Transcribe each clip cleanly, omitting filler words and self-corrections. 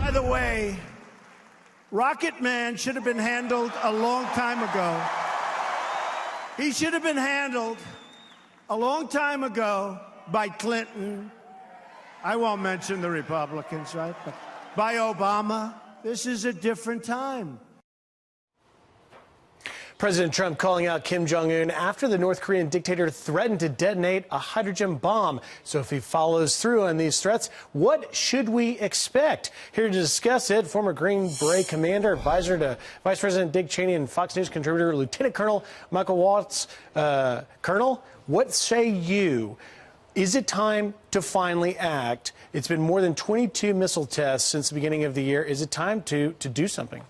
By the way, Rocket Man should have been handled a long time ago. He should have been handled a long time ago by Clinton. I won't mention the Republicans, right? But by Obama. This is a different time. President Trump calling out Kim Jong-un after the North Korean dictator threatened to detonate a hydrogen bomb. So if he follows through on these threats, what should we expect? Here to discuss it, former Green Beret commander, advisor to Vice President Dick Cheney, and Fox News contributor Lieutenant Colonel Michael Waltz. Colonel, what say you? Is it time to finally act? It's been more than 22 missile tests since the beginning of the year. Is it time to do something?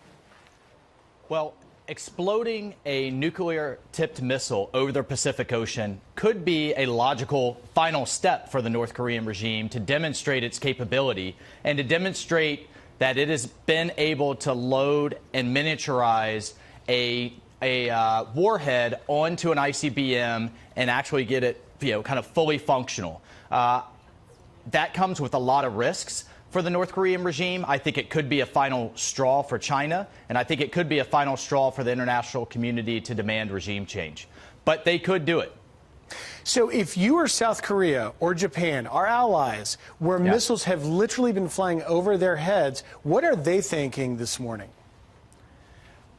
Well, exploding a nuclear-tipped missile over the Pacific Ocean could be a logical final step for the North Korean regime to demonstrate its capability and to demonstrate that it has been able to load and miniaturize a warhead onto an ICBM and actually get it, kind of fully functional. That comes with a lot of risks for the North Korean regime. I think it could be a final straw for China, and I think it could be a final straw for the international community to demand regime change. But they could do it. So if you are South Korea or Japan, our allies, where missiles have literally been flying over their heads, what are they thinking this morning?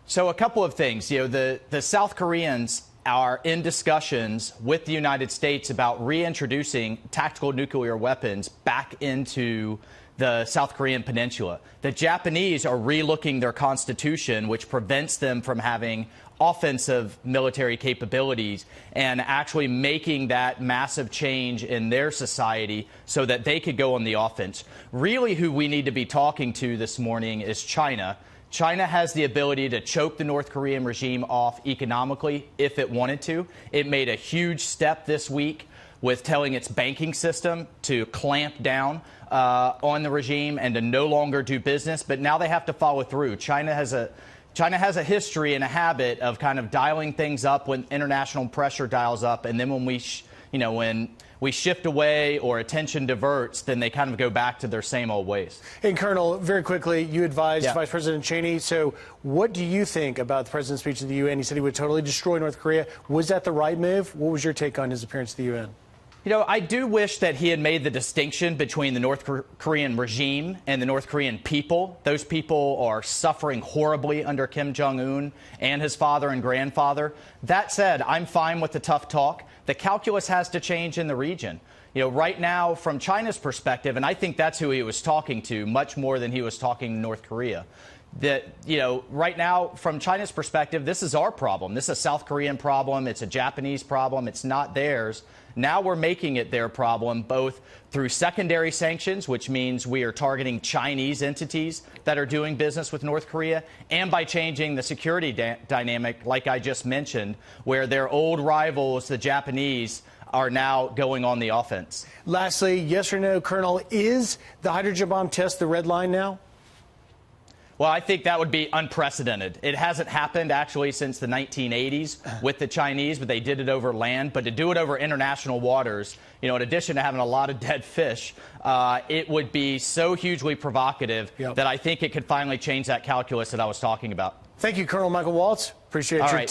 So a couple of things. The South Koreans are in discussions with the United States about reintroducing tactical nuclear weapons back into the South Korean peninsula. The Japanese are relooking their constitution, which prevents them from having offensive military capabilities, and actually making that massive change in their society so that they could go on the offense. Really, who we need to be talking to this morning is China. China has the ability to choke the North Korean regime off economically if it wanted to. It made a huge step this week with telling its banking system to clamp down on the regime and to no longer do business. But now they have to follow through. China has a history and a habit of kind of dialing things up when international pressure dials up, and then when we shift away or attention diverts, then they kind of go back to their same old ways. And Colonel, very quickly, you advised Vice President Cheney. So what do you think about the president's speech to the UN? He said he would totally destroy North Korea. Was that the right move? What was your take on his appearance at the UN? I do wish that he had made the distinction between the North Korean regime and the North Korean people. Those people are suffering horribly under Kim Jong-un and his father and grandfather. That said, I'm fine with the tough talk. The calculus has to change in the region. Right now, from China's perspective, and I think that's who he was talking to much more than he was talking to North Korea, that, right now, from China's perspective, this is our problem. This is a South Korean problem. It's a Japanese problem. It's not theirs. Now we're making it their problem, both through secondary sanctions, which means we are targeting Chinese entities that are doing business with North Korea, and by changing the security dynamic, like I just mentioned, where their old rivals, the Japanese, are now going on the offense. Lastly, yes or no, Colonel, is the hydrogen bomb test the red line now? Well, I think that would be unprecedented. It hasn't happened, actually, since the 1980s with the Chinese, but they did it over land. But to do it over international waters, in addition to having a lot of dead fish, it would be so hugely provocative that I think it could finally change that calculus that I was talking about. Thank you, Colonel Michael Waltz. Appreciate your time.